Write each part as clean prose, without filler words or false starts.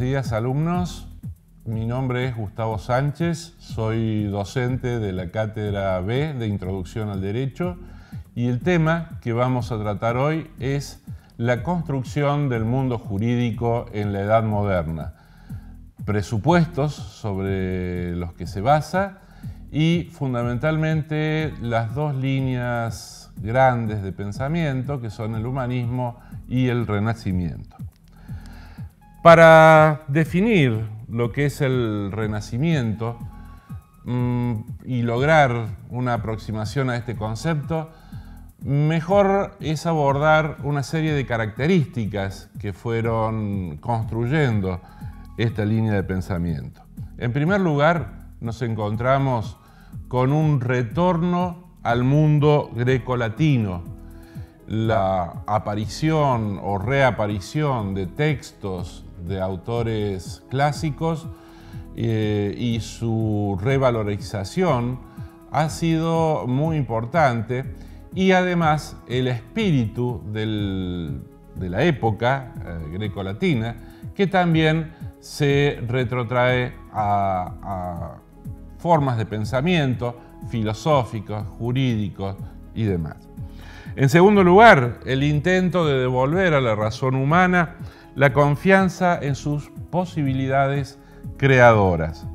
días, alumnos. Mi nombre es Gustavo Sánchez, soy docente de la Cátedra B de Introducción al Derecho y el tema que vamos a tratar hoy es la construcción del mundo jurídico en la Edad Moderna, presupuestos sobre los que se basa y fundamentalmente las dos líneas grandes de pensamiento que son el humanismo y el Renacimiento. Para definir lo que es el Renacimiento y lograr una aproximación a este concepto, mejor es abordar una serie de características que fueron construyendo esta línea de pensamiento. En primer lugar, nos encontramos con un retorno al mundo grecolatino, la aparición o reaparición de textos de autores clásicos y su revalorización ha sido muy importante y además el espíritu de la época grecolatina que también se retrotrae a formas de pensamiento filosóficos, jurídicos y demás. En segundo lugar, el intento de devolver a la razón humana la confianza en sus posibilidades creadoras.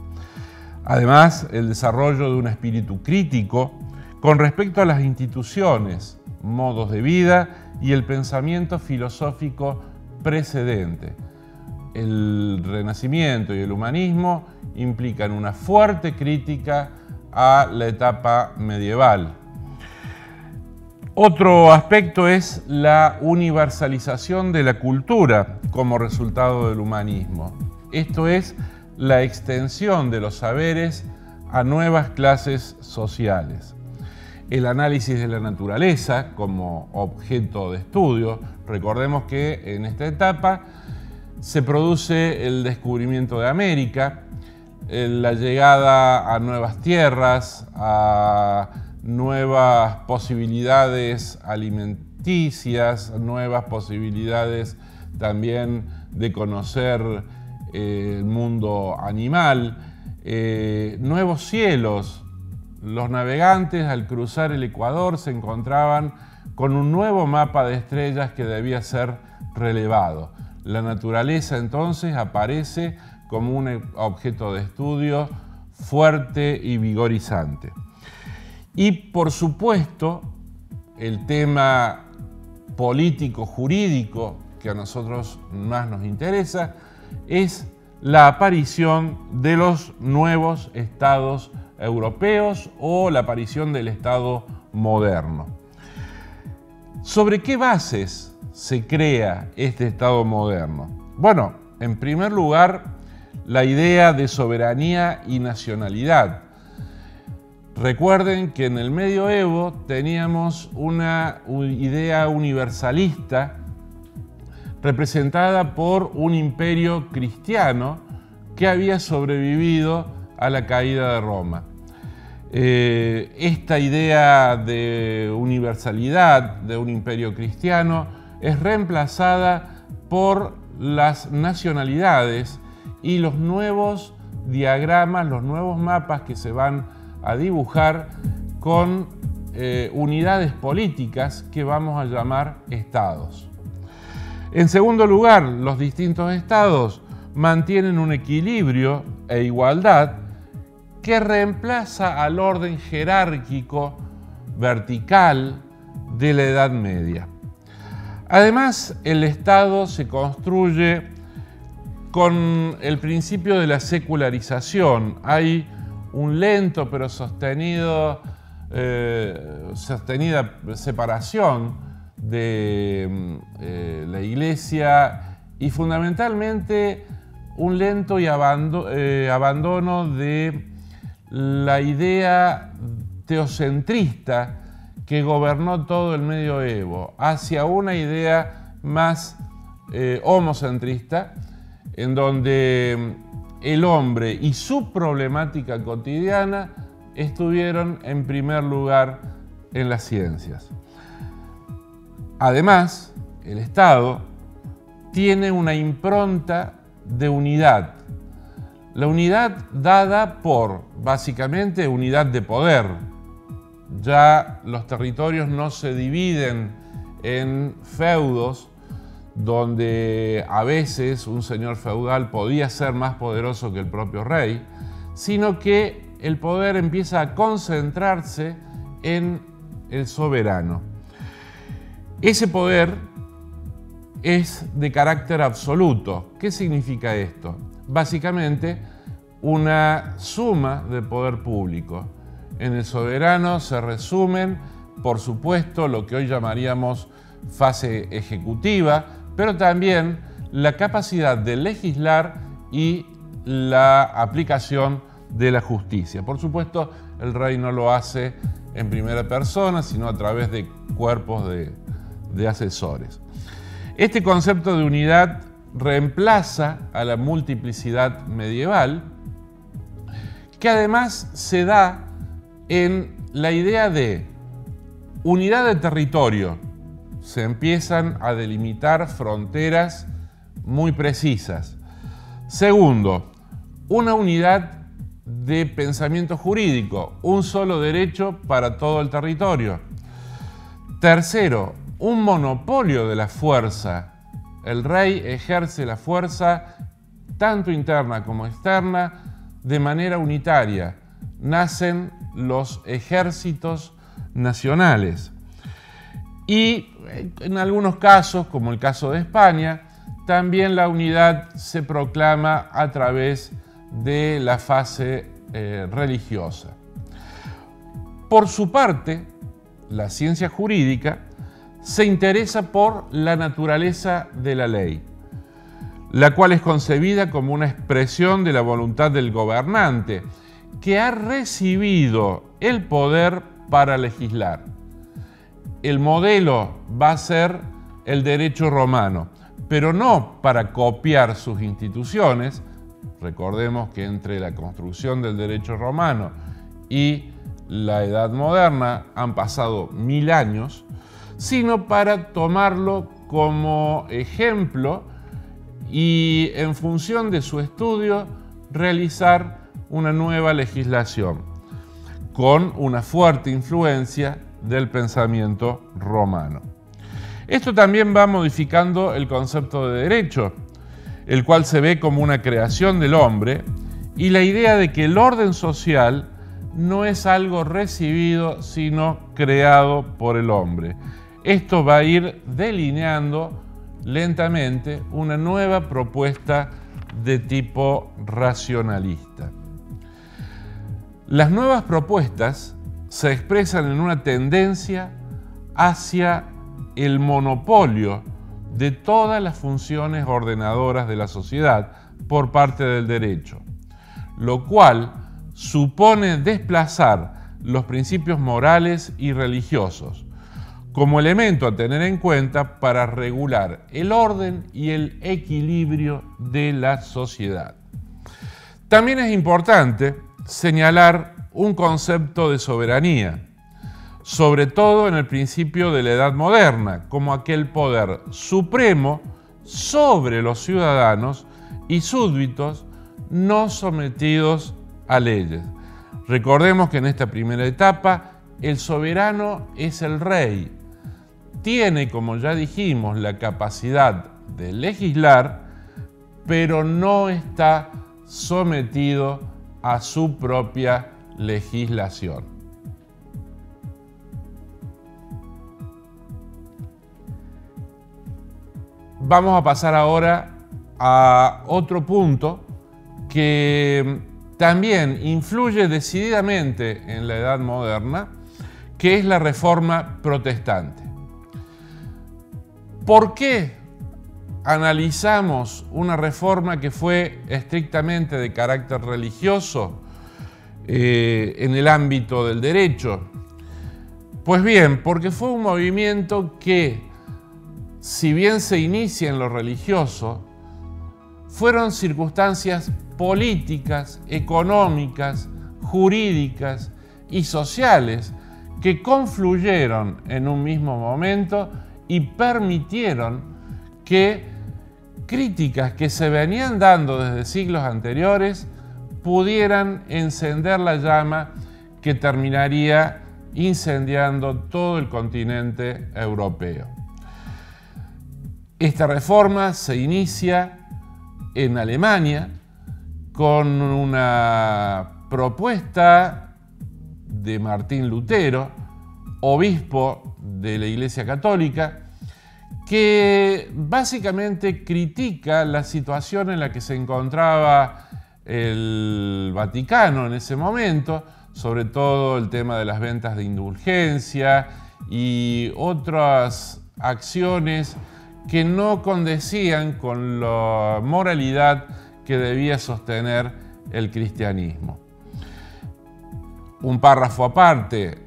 Además, el desarrollo de un espíritu crítico con respecto a las instituciones, modos de vida y el pensamiento filosófico precedente. El Renacimiento y el humanismo implican una fuerte crítica a la etapa medieval. Otro aspecto es la universalización de la cultura como resultado del humanismo. Esto es la extensión de los saberes a nuevas clases sociales. El análisis de la naturaleza como objeto de estudio. Recordemos que en esta etapa se produce el descubrimiento de América, la llegada a nuevas tierras, a nuevas posibilidades alimenticias, nuevas posibilidades también de conocer el mundo animal, nuevos cielos. Los navegantes al cruzar el Ecuador se encontraban con un nuevo mapa de estrellas que debía ser relevado. La naturaleza entonces aparece como un objeto de estudio fuerte y vigorizante. Y por supuesto, el tema político-jurídico que a nosotros más nos interesa es la aparición de los nuevos estados europeos o la aparición del Estado moderno. ¿Sobre qué bases se crea este Estado moderno? Bueno, en primer lugar, la idea de soberanía y nacionalidad. Recuerden que en el medioevo teníamos una idea universalista representada por un imperio cristiano que había sobrevivido a la caída de Roma. Esta idea de universalidad de un imperio cristiano es reemplazada por las nacionalidades y los nuevos diagramas, los nuevos mapas que se van a dibujar con unidades políticas que vamos a llamar estados. En segundo lugar, los distintos estados mantienen un equilibrio e igualdad que reemplaza al orden jerárquico vertical de la Edad Media. Además, el Estado se construye con el principio de la secularización. Hay un lento pero sostenida separación de la Iglesia y fundamentalmente un lento y abandono de la idea teocentrista que gobernó todo el medioevo hacia una idea más homocentrista en donde el hombre y su problemática cotidiana estuvieron en primer lugar en las ciencias. Además, el Estado tiene una impronta de unidad. La unidad dada por, básicamente, unidad de poder. Ya los territorios no se dividen en feudos, donde a veces un señor feudal podía ser más poderoso que el propio rey, sino que el poder empieza a concentrarse en el soberano. Ese poder es de carácter absoluto. ¿Qué significa esto? Básicamente, una suma de poder público. En el soberano se resumen, por supuesto, lo que hoy llamaríamos fase ejecutiva, pero también la capacidad de legislar y la aplicación de la justicia. Por supuesto, el rey no lo hace en primera persona, sino a través de cuerpos de asesores. Este concepto de unidad reemplaza a la multiplicidad medieval, que además se da en la idea de unidad de territorio. Se empiezan a delimitar fronteras muy precisas. Segundo, una unidad de pensamiento jurídico, un solo derecho para todo el territorio. Tercero, un monopolio de la fuerza. El rey ejerce la fuerza, tanto interna como externa, de manera unitaria. Nacen los ejércitos nacionales. Y en algunos casos, como el caso de España, también la unidad se proclama a través de la fase religiosa. Por su parte, la ciencia jurídica se interesa por la naturaleza de la ley, la cual es concebida como una expresión de la voluntad del gobernante, que ha recibido el poder para legislar. El modelo va a ser el derecho romano, pero no para copiar sus instituciones. Recordemos que entre la construcción del derecho romano y la Edad Moderna han pasado 1000 años, sino para tomarlo como ejemplo y, en función de su estudio, realizar una nueva legislación con una fuerte influencia del pensamiento romano. Esto también va modificando el concepto de derecho, el cual se ve como una creación del hombre, y la idea de que el orden social no es algo recibido, sino creado por el hombre. Esto va a ir delineando lentamente una nueva propuesta de tipo racionalista. Las nuevas propuestas se expresan en una tendencia hacia el monopolio de todas las funciones ordenadoras de la sociedad por parte del derecho, lo cual supone desplazar los principios morales y religiosos como elemento a tener en cuenta para regular el orden y el equilibrio de la sociedad. También es importante señalar un concepto de soberanía, sobre todo en el principio de la Edad Moderna, como aquel poder supremo sobre los ciudadanos y súbditos no sometidos a leyes. Recordemos que en esta primera etapa el soberano es el rey. Tiene, como ya dijimos, la capacidad de legislar, pero no está sometido a su propia legislación. Vamos a pasar ahora a otro punto que también influye decididamente en la Edad Moderna, que es la Reforma Protestante. ¿Por qué analizamos una reforma que fue estrictamente de carácter religioso en el ámbito del derecho? Pues bien, porque fue un movimiento que, si bien se inicia en lo religioso, fueron circunstancias políticas, económicas, jurídicas y sociales que confluyeron en un mismo momento y permitieron que críticas que se venían dando desde siglos anteriores pudieran encender la llama que terminaría incendiando todo el continente europeo. Esta reforma se inicia en Alemania con una propuesta de Martín Lutero, obispo de la Iglesia Católica, que básicamente critica la situación en la que se encontraba el Vaticano en ese momento, sobre todo el tema de las ventas de indulgencia y otras acciones que no condecían con la moralidad que debía sostener el cristianismo. Un párrafo aparte,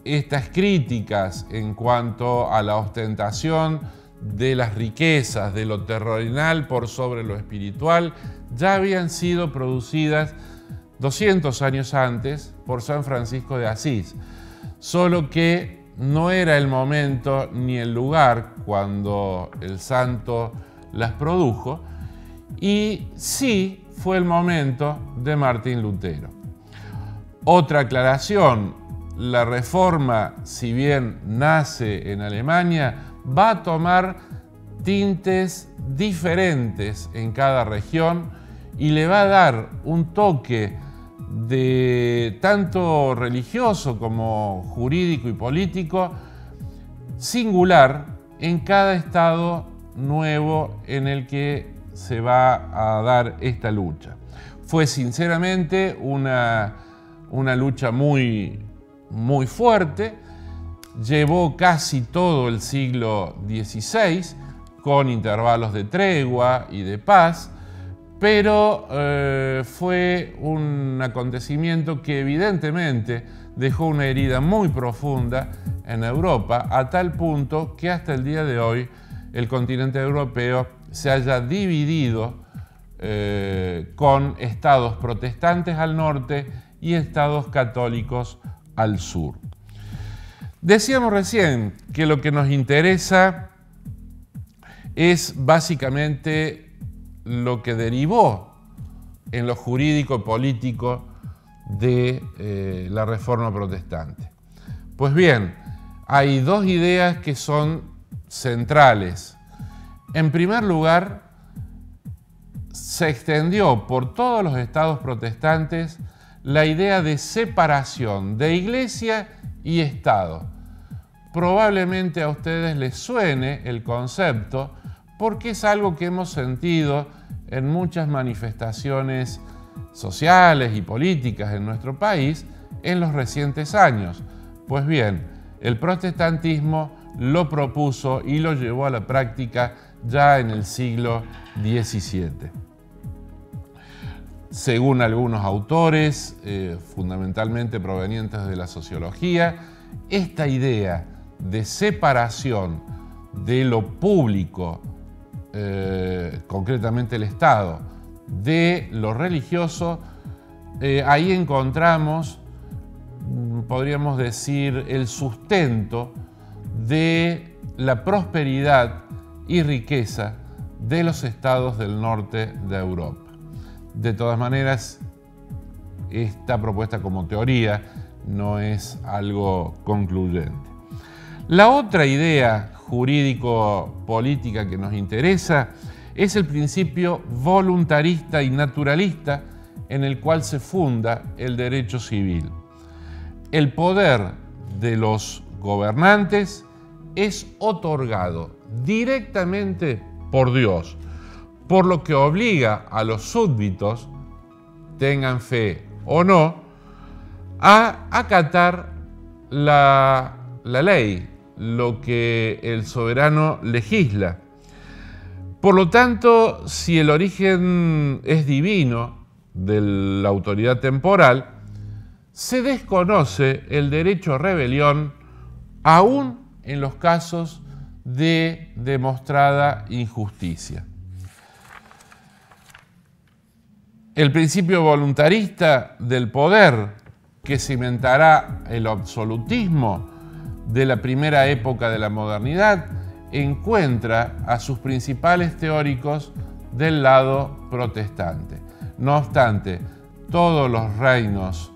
estas críticas en cuanto a la ostentación de las riquezas, de lo terrenal por sobre lo espiritual, ya habían sido producidas 200 años antes por San Francisco de Asís, solo que no era el momento ni el lugar cuando el santo las produjo, y sí fue el momento de Martín Lutero. Otra aclaración: la reforma, si bien nace en Alemania, va a tomar tintes diferentes en cada región y le va a dar un toque de tanto religioso como jurídico y político singular en cada estado nuevo en el que se va a dar esta lucha. Fue sinceramente una lucha muy fuerte, llevó casi todo el siglo XVI con intervalos de tregua y de paz, pero fue un acontecimiento que evidentemente dejó una herida muy profunda en Europa, a tal punto que hasta el día de hoy el continente europeo se haya dividido con estados protestantes al norte y estados católicos al sur. Decíamos recién que lo que nos interesa es básicamente lo que derivó en lo jurídico y político de la Reforma Protestante. Pues bien, hay dos ideas que son centrales. En primer lugar, se extendió por todos los estados protestantes la idea de separación de Iglesia y Estado. Probablemente a ustedes les suene el concepto porque es algo que hemos sentido en muchas manifestaciones sociales y políticas en nuestro país en los recientes años. Pues bien, el protestantismo lo propuso y lo llevó a la práctica ya en el siglo XVII. Según algunos autores, fundamentalmente provenientes de la sociología, esta idea de separación de lo público, concretamente el Estado, de lo religioso, ahí encontramos, podríamos decir, el sustento de la prosperidad y riqueza de los estados del norte de Europa. De todas maneras, esta propuesta como teoría no es algo concluyente. La otra idea jurídico-política que nos interesa es el principio voluntarista y naturalista en el cual se funda el derecho civil. El poder de los gobernantes es otorgado directamente por Dios, por lo que obliga a los súbditos, tengan fe o no, a acatar la ley, lo que el soberano legisla. Por lo tanto, si el origen es divino de la autoridad temporal, se desconoce el derecho a rebelión aún en los casos de demostrada injusticia. El principio voluntarista del poder que cimentará el absolutismo de la primera época de la modernidad encuentra a sus principales teóricos del lado protestante. No obstante, todos los reinos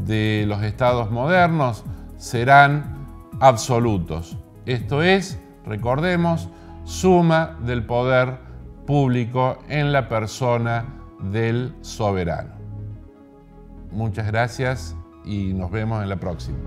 de los estados modernos serán absolutos. Esto es, recordemos, suma del poder público en la persona del soberano. Muchas gracias y nos vemos en la próxima.